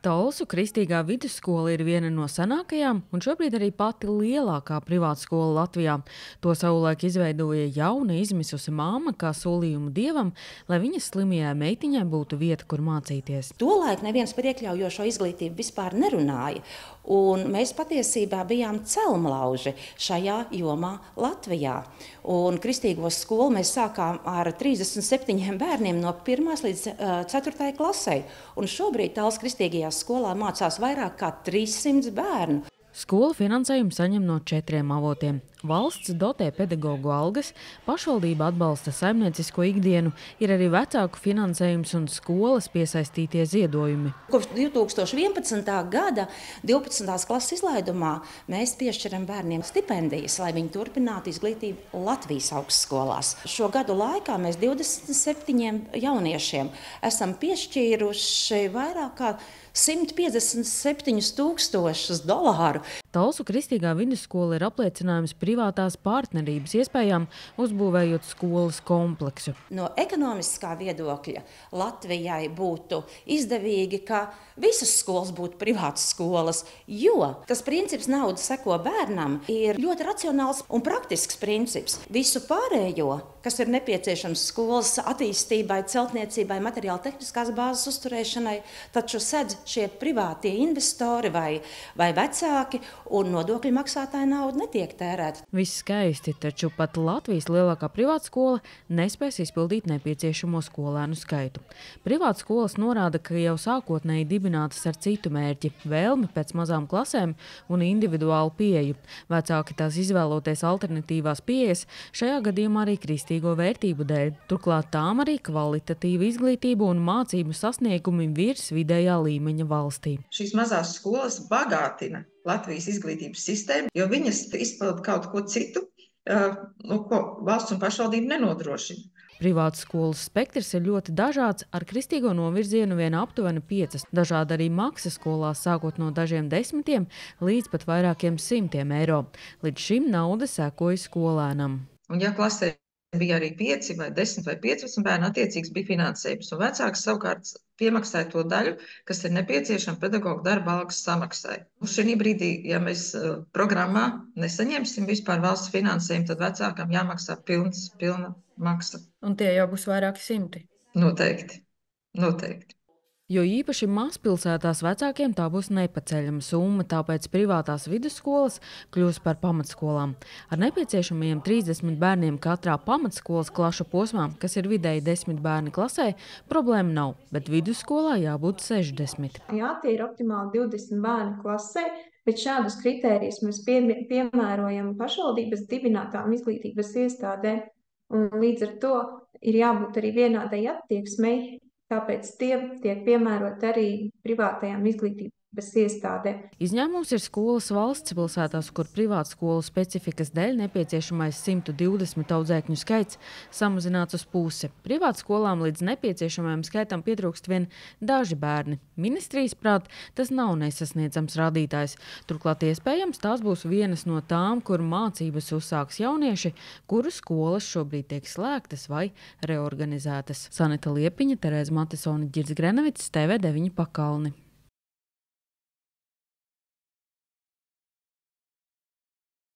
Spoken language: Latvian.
Talsu Kristīgā vidusskola ir viena no senākajām un šobrīd arī pati lielākā privātskola Latvijā. To savulaik izveidoja jauna izmisusi māma kā solījumu dievam, lai viņas slimajai meitiņai būtu vieta, kur mācīties. Tolaik neviens par iekļaujošo izglītību vispār nerunāja, un mēs patiesībā bijām celmlauži šajā jomā Latvijā. Un Kristīgo skolu mēs sākām ar 37 bērniem no 1. līdz 4. klasei, un šobrīd Talsu Kristīgajā skolā mācās vairāk kā 300 bērnu. Skola finansējumu saņem no 4 avotiem. Valsts dotē pedagogu algas, pašvaldība atbalsta saimniecisko ikdienu, ir arī vecāku finansējums un skolas piesaistītie ziedojumi. Kopš 2011. gada 12. klases izlaidumā mēs piešķiram bērniem stipendijas, lai viņi turpinātu izglītību Latvijas augstskolās. Šo gadu laikā mēs 27 jauniešiem esam piešķīruši vairāk kā $157,000. Talsu Kristīgā vidusskola ir apliecinājums privātās partnerības iespējām, uzbūvējot skolas kompleksu. No ekonomiskā viedokļa Latvijai būtu izdevīgi, ka visas skolas būtu privātas skolas, jo tas princips nauda seko bērnam ir ļoti racionāls un praktisks princips. Visu pārējo, kas ir nepieciešams skolas attīstībai, celtniecībai, materiāla tehniskās bāzes uzturēšanai, taču sedz šie privātie investori vai vecāki, un nodokļu maksātāja nauda netiek tērēta. Viss skaisti, taču pat Latvijas lielākā privātskola nespēs izpildīt nepieciešamo skolēnu skaitu. Privātskolas norāda, ka jau sākotnēji dibinātas ar citu mērķi – vēlmi pēc mazām klasēm un individuālu pieeju. Vecāki tās izvēloties alternatīvās pieejas, šajā gadījumā arī kristīgo vērtību dēļ. Turklāt tām arī kvalitatīva izglītība un mācību sasniegumi virs vidējā līmeņa valstī. Šīs mazās skolas bagātina Latvijas izglītības sistēmu, jo viņas izpilda kaut ko citu, ko valsts un pašvaldība nenodrošina. Privātu skolas spektrs ir ļoti dažāds, ar kristīgo novirzienu vien aptuveni 5. Dažādi arī maksas skolās, sākot no dažiem 10 līdz pat vairākiem €100. Līdz šim nauda sekoja skolēnam. Un ja klasē bija arī 5 vai 10 vai 15 bērni, attiecīgs bija finansējums, un vecāks savukārt piemaksāja to daļu, kas ir nepieciešama pedagoģa darba algas samaksai. Šī brīdī, ja mēs programmā nesaņemsim vispār valsts finansējumu, tad vecākam jāmaksā pilna maksa. Un tie jau būs vairāki 100. Noteikti. Jo īpaši mazpilsētās vecākiem tā būs nepaceļama summa, tāpēc privātās vidusskolas kļūs par pamatskolām. Ar nepieciešamajiem 30 bērniem katrā pamatskolas klašu posmā, kas ir vidēji 10 bērni klasē, problēma nav, bet vidusskolā jābūt 60. Jā, tie ir optimāli 20 bērni klasē, bet šādus kritērijus mēs piemērojam pašvaldības dibinātām izglītības iestādēm, un līdz ar to ir jābūt arī vienādai attieksmei. Tāpēc tie tiek piemērot arī privātajām izglītības iestādēm. Izņēmums ir skolas valsts pilsētās, kur privātskolu specifikas dēļ nepieciešamais 120 audzēkņu skaits samazināts uz pusi. Privātskolām līdz nepieciešamajam skaitam pietrūkst vien daži bērni. Ministrijas prāt, tas nav nesasniedzams rādītājs. Turklāt iespējams tās būs vienas no tām, kur mācības uzsāks jaunieši, kuru skolas šobrīd tiek slēgtas vai reorganizētas. Sanita Liepiņa, Terēza Matesone, Ģirds Grenevits, TV9 Pakalni.